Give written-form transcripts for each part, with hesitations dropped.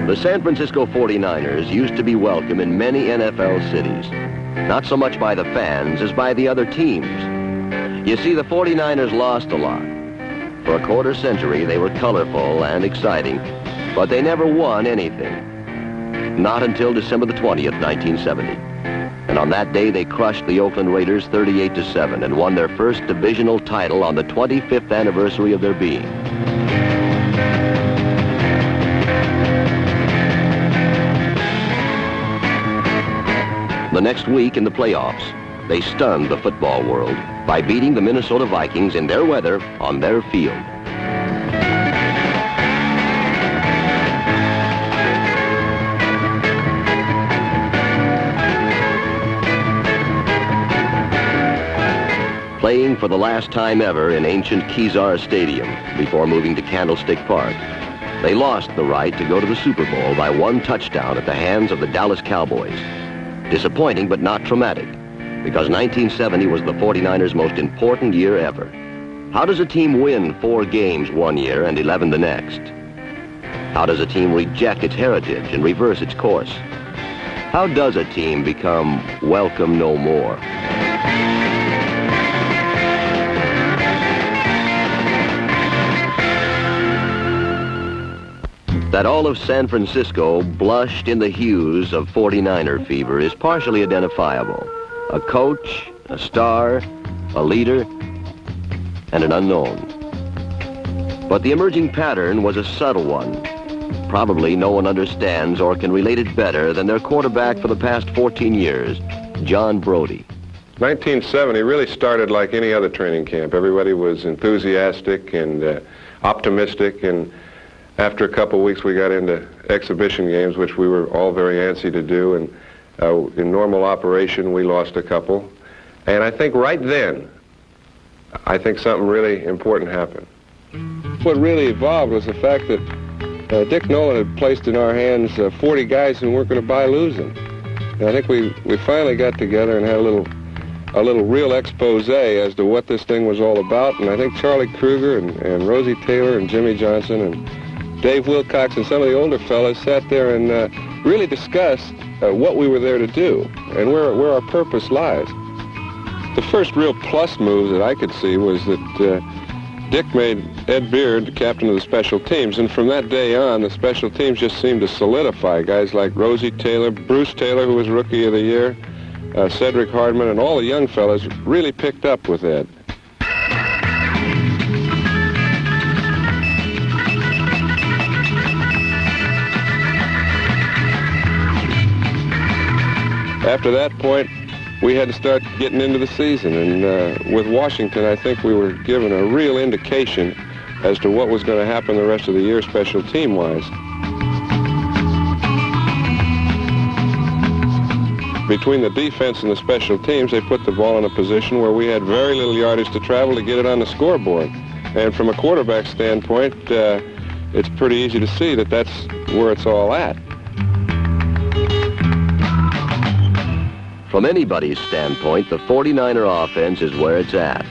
The San Francisco 49ers used to be welcome in many NFL cities, not so much by the fans as by the other teams. You see, the 49ers lost a lot. For a quarter century, they were colorful and exciting, but they never won anything. Not until December the 20th, 1970. And on that day, they crushed the Oakland Raiders 38-7 and won their first divisional title on the 25th anniversary of their being. The next week in the playoffs, they stunned the football world by beating the Minnesota Vikings in their weather on their field. Playing for the last time ever in ancient Kezar Stadium before moving to Candlestick Park, they lost the right to go to the Super Bowl by one touchdown at the hands of the Dallas Cowboys. Disappointing but not traumatic, because 1970 was the 49ers' most important year ever. How does a team win 4 games one year and 11 the next? How does a team reject its heritage and reverse its course? How does a team become welcome no more? That all of San Francisco blushed in the hues of 49er fever is partially identifiable. A coach, a star, a leader, and an unknown. But the emerging pattern was a subtle one. Probably no one understands or can relate it better than their quarterback for the past 14 years, John Brodie. 1970 really started like any other training camp. Everybody was enthusiastic and optimistic, and after a couple of weeks, we got into exhibition games, which we were all very antsy to do. And in normal operation, we lost a couple. And I think right then, I think something really important happened. What really evolved was the fact that Dick Nolan had placed in our hands 40 guys who weren't going to buy losing. And I think we finally got together and had a little real expose as to what this thing was all about. And I think Charlie Kruger and Rosie Taylor and Jimmy Johnson and Dave Wilcox and some of the older fellas sat there and really discussed what we were there to do and where our purpose lies. The first real plus move that I could see was that Dick made Ed Beard the captain of the special teams, and from that day on, the special teams just seemed to solidify. Guys like Rosie Taylor, Bruce Taylor, who was Rookie of the Year, Cedric Hardman, and all the young fellas really picked up with Ed. After that point, we had to start getting into the season, and with Washington, I think we were given a real indication as to what was going to happen the rest of the year special team-wise. Between the defense and the special teams, they put the ball in a position where we had very little yardage to travel to get it on the scoreboard. And from a quarterback standpoint, it's pretty easy to see that that's where it's all at. From anybody's standpoint, the 49er offense is where it's at.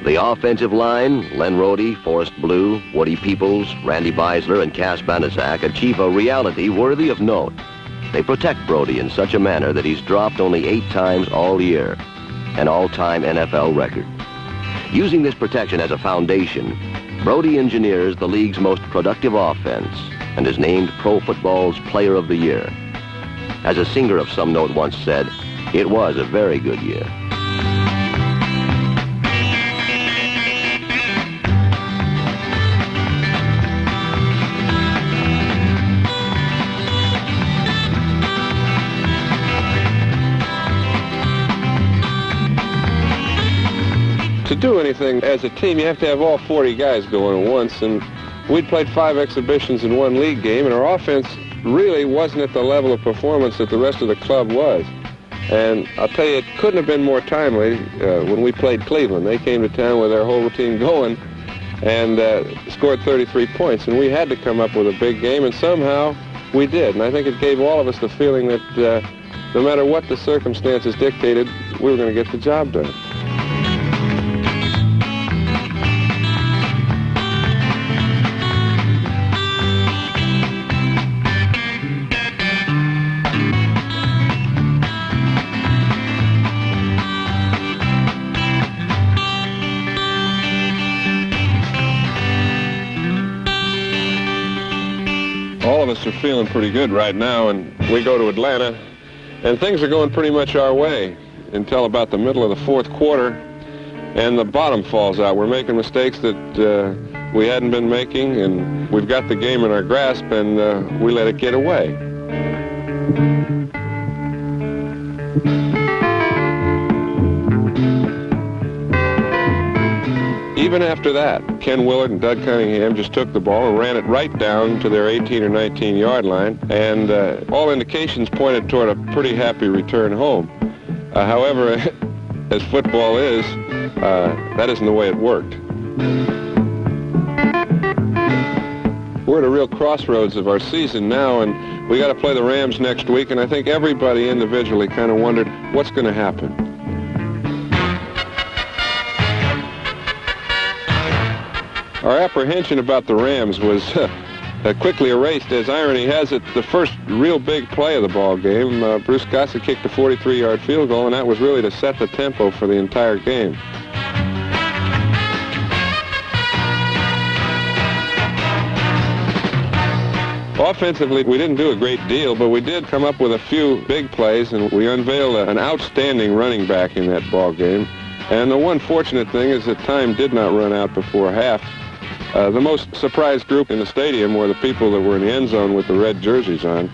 The offensive line, Len Rhodey, Forrest Blue, Woody Peoples, Randy Beisler, and Cass Banaszak achieve a reality worthy of note. They protect Brodie in such a manner that he's dropped only 8 times all year, an all-time NFL record. Using this protection as a foundation, Brodie engineers the league's most productive offense and is named Pro Football's Player of the Year. As a singer of some note once said, it was a very good year. To do anything as a team, you have to have all 40 guys going at once, and we'd played 5 exhibitions in one league game, and our offense really wasn't at the level of performance that the rest of the club was. And I'll tell you, it couldn't have been more timely when we played Cleveland. They came to town with their whole team going and scored 33 points. And we had to come up with a big game, and somehow we did. And I think it gave all of us the feeling that no matter what the circumstances dictated, we were going to get the job done. All of us are feeling pretty good right now, and we go to Atlanta, and things are going pretty much our way until about the middle of the fourth quarter, and the bottom falls out. We're making mistakes that we hadn't been making, and we've got the game in our grasp, and we let it get away. Even after that, Ken Willard and Doug Cunningham just took the ball and ran it right down to their 18 or 19 yard line, and all indications pointed toward a pretty happy return home. However, as football is, that isn't the way it worked. We're at a real crossroads of our season now, and we got to play the Rams next week, and I think everybody individually kind of wondered what's going to happen. Our apprehension about the Rams was quickly erased. As irony has it, the first real big play of the ball game, Bruce Gossett kicked a 43-yard field goal, and that was really to set the tempo for the entire game. Offensively, we didn't do a great deal, but we did come up with a few big plays, and we unveiled an outstanding running back in that ball game. And the one fortunate thing is that time did not run out before half. The most surprised group in the stadium were the people that were in the end zone with the red jerseys on.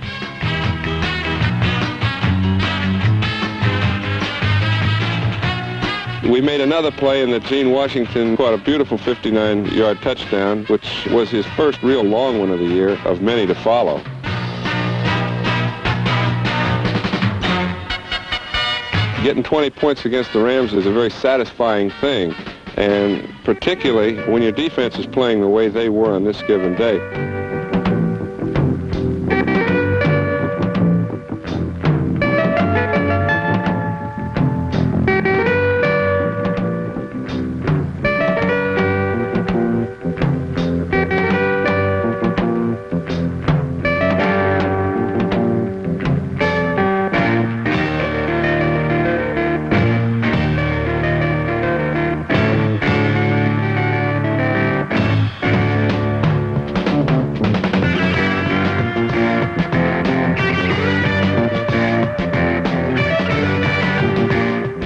We made another play in that Gene Washington caught a beautiful 59-yard touchdown, which was his first real long one of the year, of many to follow. Getting 20 points against the Rams is a very satisfying thing, and particularly when your defense is playing the way they were on this given day.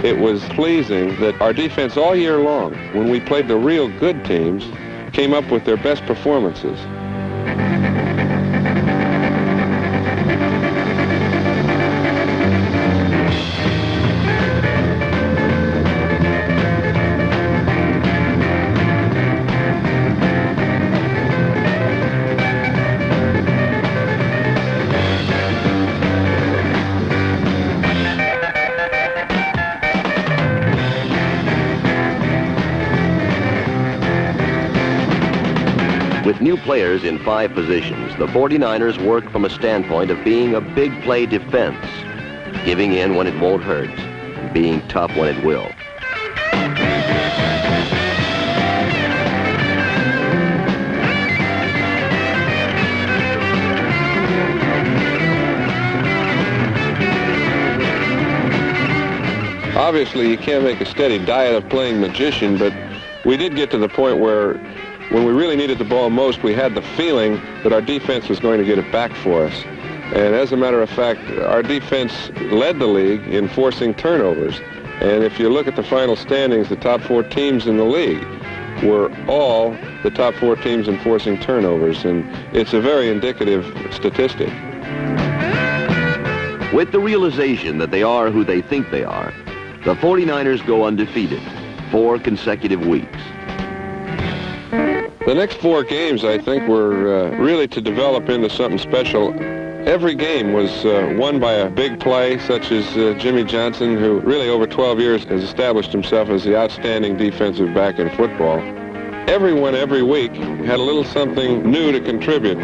It was pleasing that our defense all year long, when we played the real good teams, came up with their best performances. With new players in 5 positions, the 49ers work from a standpoint of being a big play defense, giving in when it won't hurt, being tough when it will. Obviously, you can't make a steady diet of playing magician, but we did get to the point where when we really needed the ball most, we had the feeling that our defense was going to get it back for us. And as a matter of fact, our defense led the league in forcing turnovers. And if you look at the final standings, the top 4 teams in the league were all the top 4 teams in forcing turnovers. And it's a very indicative statistic. With the realization that they are who they think they are, the 49ers go undefeated 4 consecutive weeks. The next 4 games, I think, were really to develop into something special. Every game was won by a big play, such as Jimmy Johnson, who really over 12 years has established himself as the outstanding defensive back in football. Everyone every week had a little something new to contribute.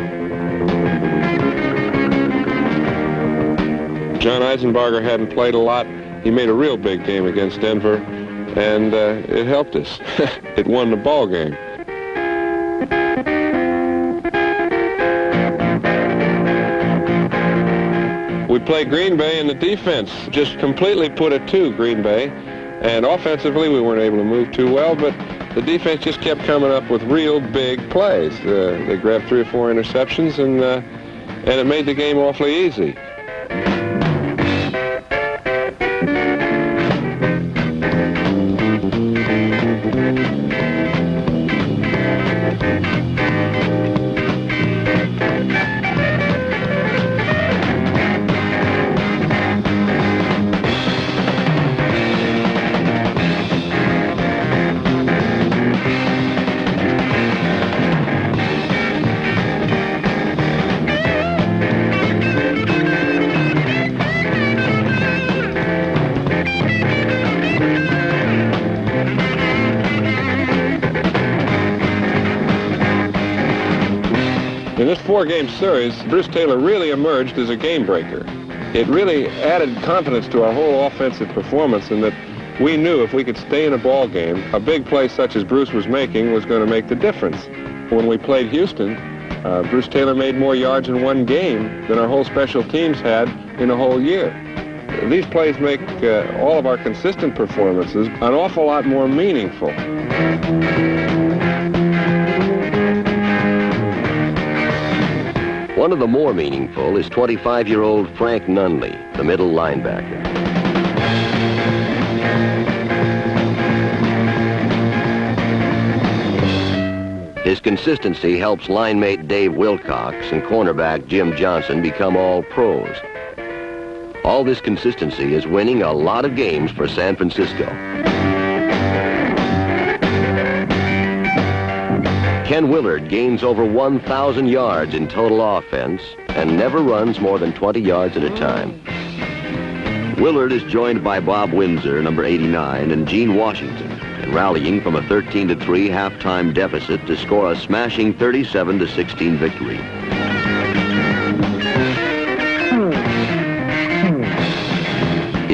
John Eisenbarger hadn't played a lot. He made a real big game against Denver, and it helped us. It won the ball game. We played Green Bay, and the defense just completely put it to Green Bay. And offensively, we weren't able to move too well, but the defense just kept coming up with real big plays. They grabbed 3 or 4 interceptions, and and it made the game awfully easy. In this four-game series, Bruce Taylor really emerged as a game breaker. It really added confidence to our whole offensive performance in that we knew if we could stay in a ball game, a big play such as Bruce was making was going to make the difference. When we played Houston, Bruce Taylor made more yards in one game than our whole special teams had in a whole year. These plays make all of our consistent performances an awful lot more meaningful. One of the more meaningful is 25-year-old Frank Nunley, the middle linebacker. His consistency helps line mate Dave Wilcox and cornerback Jim Johnson become all pros. All this consistency is winning a lot of games for San Francisco. Ken Willard gains over 1,000 yards in total offense and never runs more than 20 yards at a time. Willard is joined by Bob Windsor, number 89, and Gene Washington, and rallying from a 13-3 halftime deficit to score a smashing 37-16 victory.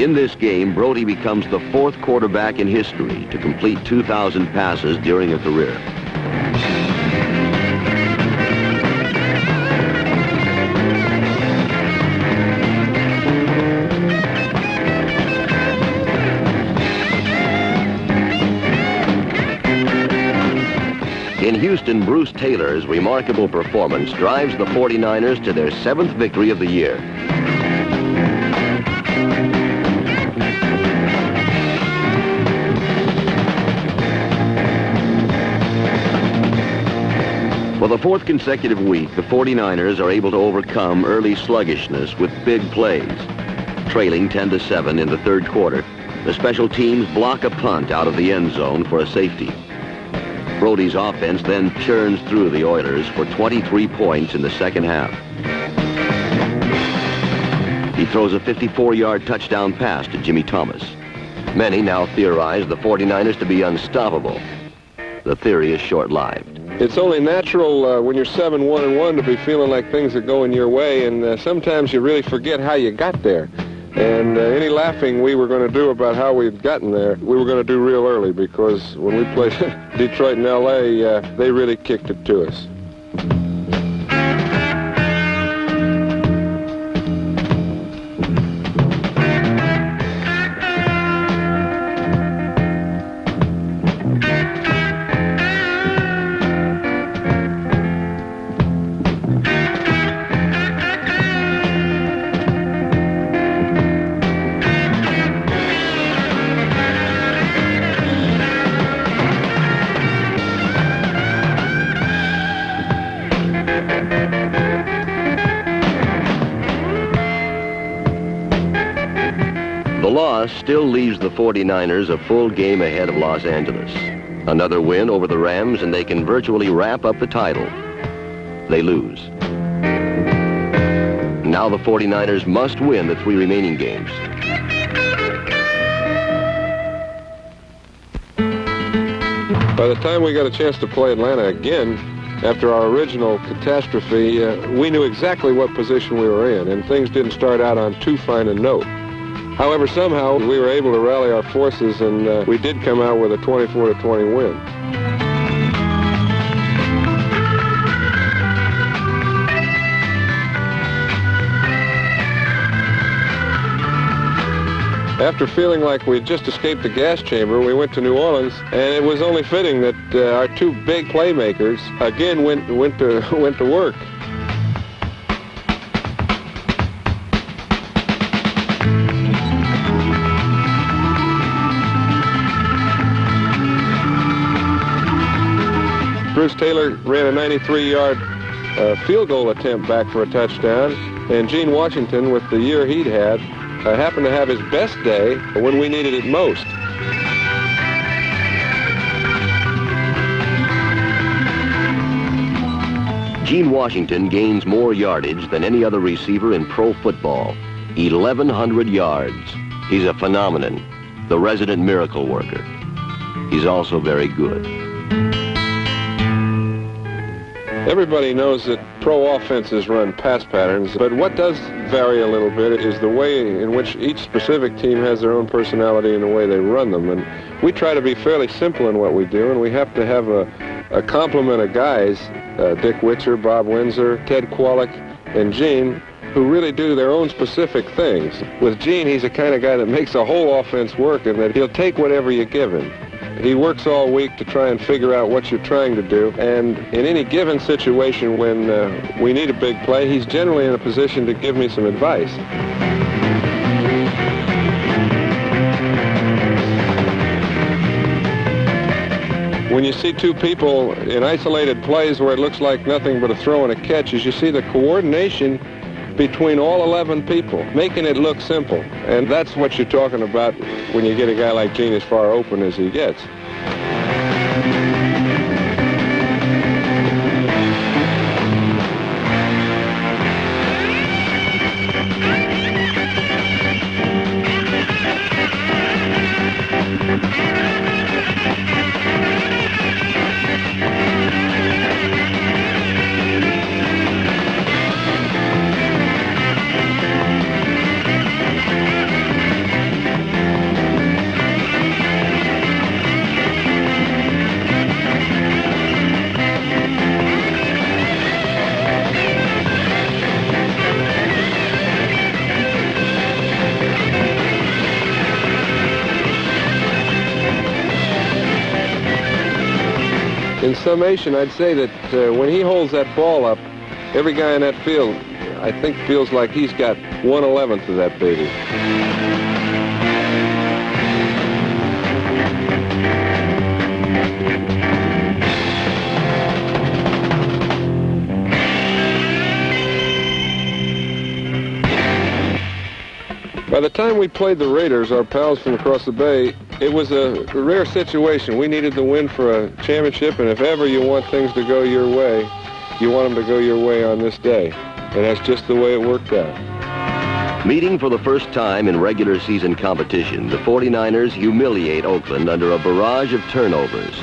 In this game, Brody becomes the fourth quarterback in history to complete 2,000 passes during a career. In Houston, Bruce Taylor's remarkable performance drives the 49ers to their 7th victory of the year. For the fourth consecutive week, the 49ers are able to overcome early sluggishness with big plays. Trailing 10-7 in the third quarter, the special teams block a punt out of the end zone for a safety. Brody's offense then churns through the Oilers for 23 points in the second half. He throws a 54-yard touchdown pass to Jimmy Thomas. Many now theorize the 49ers to be unstoppable. The theory is short-lived. It's only natural when you're 7-1-1 to be feeling like things are going your way, and sometimes you really forget how you got there. And any laughing we were going to do about how we'd gotten there, we were going to do real early, because when we played Detroit and L.A., they really kicked it to us. The loss still leaves the 49ers a full game ahead of Los Angeles. Another win over the Rams and they can virtually wrap up the title. They lose. Now the 49ers must win the 3 remaining games. By the time we got a chance to play Atlanta again, after our original catastrophe, we knew exactly what position we were in, and things didn't start out on too fine a note. However, somehow we were able to rally our forces, and we did come out with a 24-20 win. After feeling like we'd just escaped the gas chamber, we went to New Orleans, and it was only fitting that our 2 big playmakers again went to work. Bruce Taylor ran a 93-yard field goal attempt back for a touchdown, and Gene Washington, with the year he'd had, happened to have his best day when we needed it most. Gene Washington gains more yardage than any other receiver in pro football. 1,100 yards. He's a phenomenon, the resident miracle worker. He's also very good. Everybody knows that pro offenses run pass patterns, but what does vary a little bit is the way in which each specific team has their own personality and the way they run them. And we try to be fairly simple in what we do, and we have to have a complement of guys, Dick Witcher, Bob Windsor, Ted Kwolek, and Gene, who really do their own specific things. With Gene, he's the kind of guy that makes a whole offense work, and that he'll take whatever you give him. He works all week to try and figure out what you're trying to do, and in any given situation when we need a big play, he's generally in a position to give me some advice. When you see two people in isolated plays where it looks like nothing but a throw and a catch, is you see the coordination between all 11 people, making it look simple. And that's what you're talking about when you get a guy like Gene as far open as he gets. In summation, I'd say that when he holds that ball up, every guy in that field, I think, feels like he's got 1/11th of that baby. By the time we played the Raiders, our pals from across the bay, it was a rare situation. We needed the win for a championship, and if ever you want things to go your way, you want them to go your way on this day. And that's just the way it worked out. Meeting for the first time in regular season competition, the 49ers humiliate Oakland under a barrage of turnovers.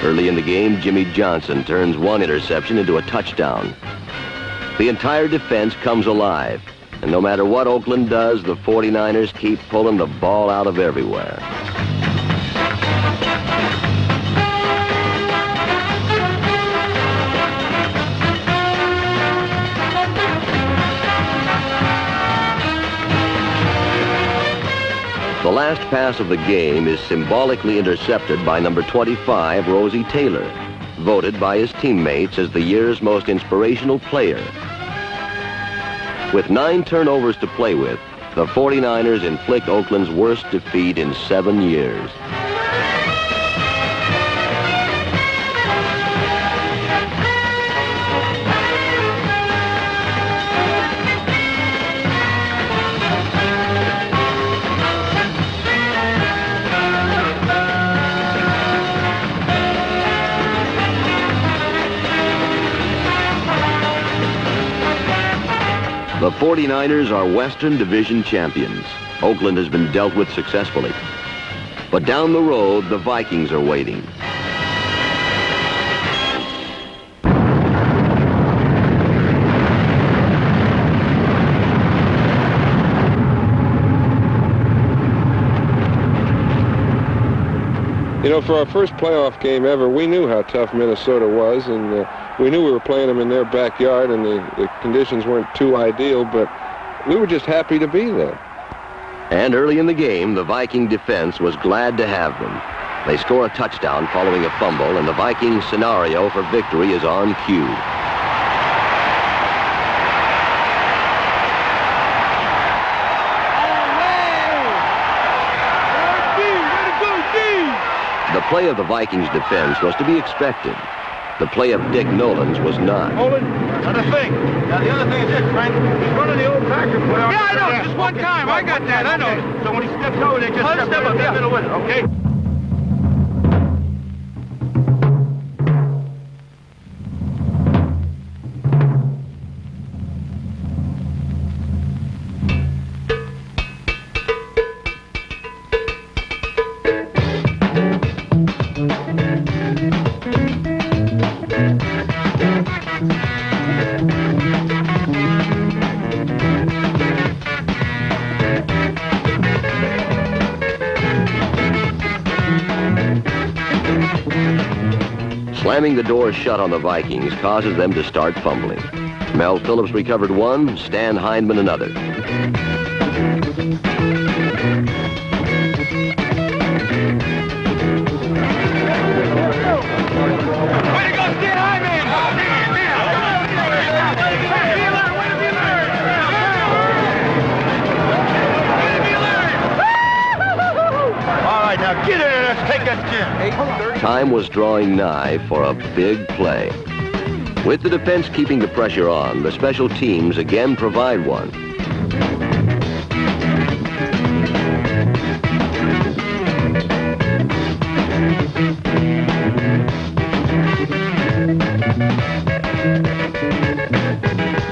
Early in the game, Jimmy Johnson turns one interception into a touchdown. The entire defense comes alive. And no matter what Oakland does, the 49ers keep pulling the ball out of everywhere. The last pass of the game is symbolically intercepted by number 25, Rosie Taylor, voted by his teammates as the year's most inspirational player. With 9 turnovers to play with, the 49ers inflict Oakland's worst defeat in 7 years. The 49ers are Western Division champions. Oakland has been dealt with successfully. But down the road, the Vikings are waiting. You know, for our first playoff game ever, we knew how tough Minnesota was, and we knew we were playing them in their backyard, and the conditions weren't too ideal, but we were just happy to be there. And early in the game, the Viking defense was glad to have them. They score a touchdown following a fumble, and the Viking scenario for victory is on cue. The play of the Vikings defense was to be expected. The play of Dick Nolan's was not. Hold it. Now the thing. Now the other thing is this, Frank. He's running the old Packer play. Yeah, I know. Just one time. I got that. I know. So when he steps over there, just step up in the middle with it, okay? Slamming the door shut on the Vikings causes them to start fumbling. Mel Phillips recovered one, Stan Hindman another. Way to go, Stan Hindman! All right, now get in there. Let's take that gym. Time was drawing nigh for a big play. With the defense keeping the pressure on, the special teams again provide one.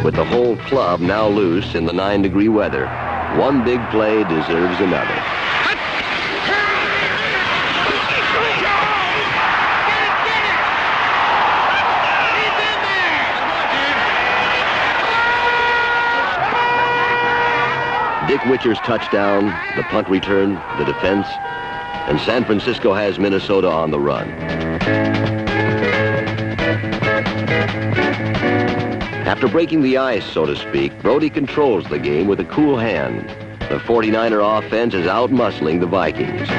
With the whole club now loose in the 9-degree weather, one big play deserves another. Dick Witcher's touchdown, the punt return, the defense, and San Francisco has Minnesota on the run. After breaking the ice, so to speak, Brody controls the game with a cool hand. The 49er offense is out-muscling the Vikings.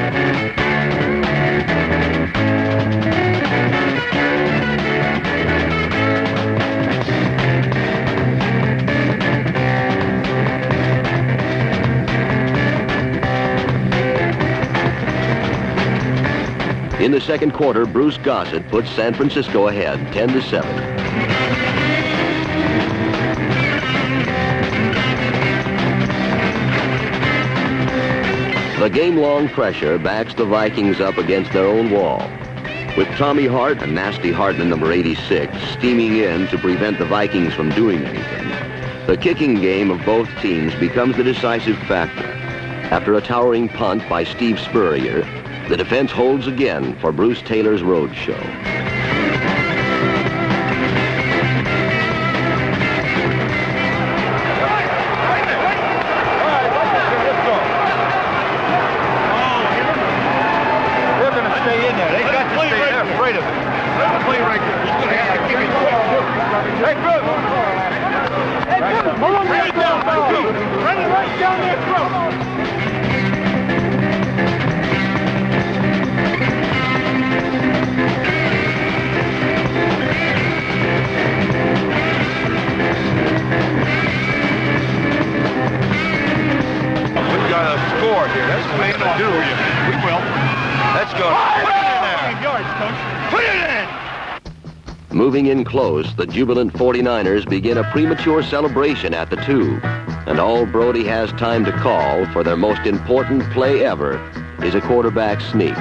In the second quarter, Bruce Gossett puts San Francisco ahead, 10-7. The game-long pressure backs the Vikings up against their own wall. With Tommy Hart and Nasty Hartman, number 86, steaming in to prevent the Vikings from doing anything, the kicking game of both teams becomes the decisive factor. After a towering punt by Steve Spurrier, the defense holds again for Bruce Taylor's road show. They're going to stay in there. They got to stay there. They're afraid of it. Let him play right there. He's going to have to kick it. Hey, good. Hey, good. Run it down. Run it right down their throat. We've got a score here. That's what we're going to do. We will. Let's go. Put it in! Put it in! Moving in close, the jubilant 49ers begin a premature celebration at the 2. And all Brody has time to call for their most important play ever is a quarterback sneak.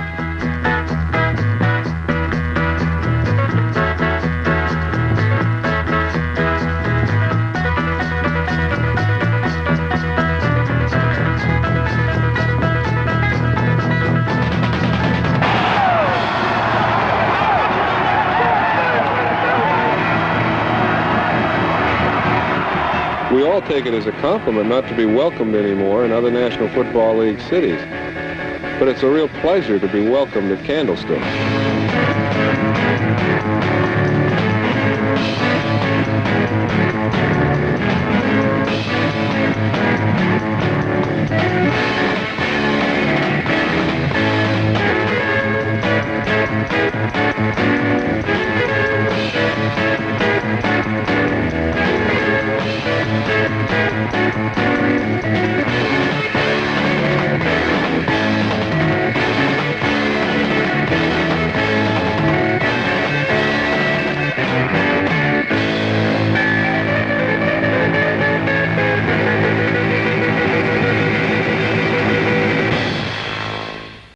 We all take it as a compliment not to be welcomed anymore in other National Football League cities. But it's a real pleasure to be welcomed at Candlestick.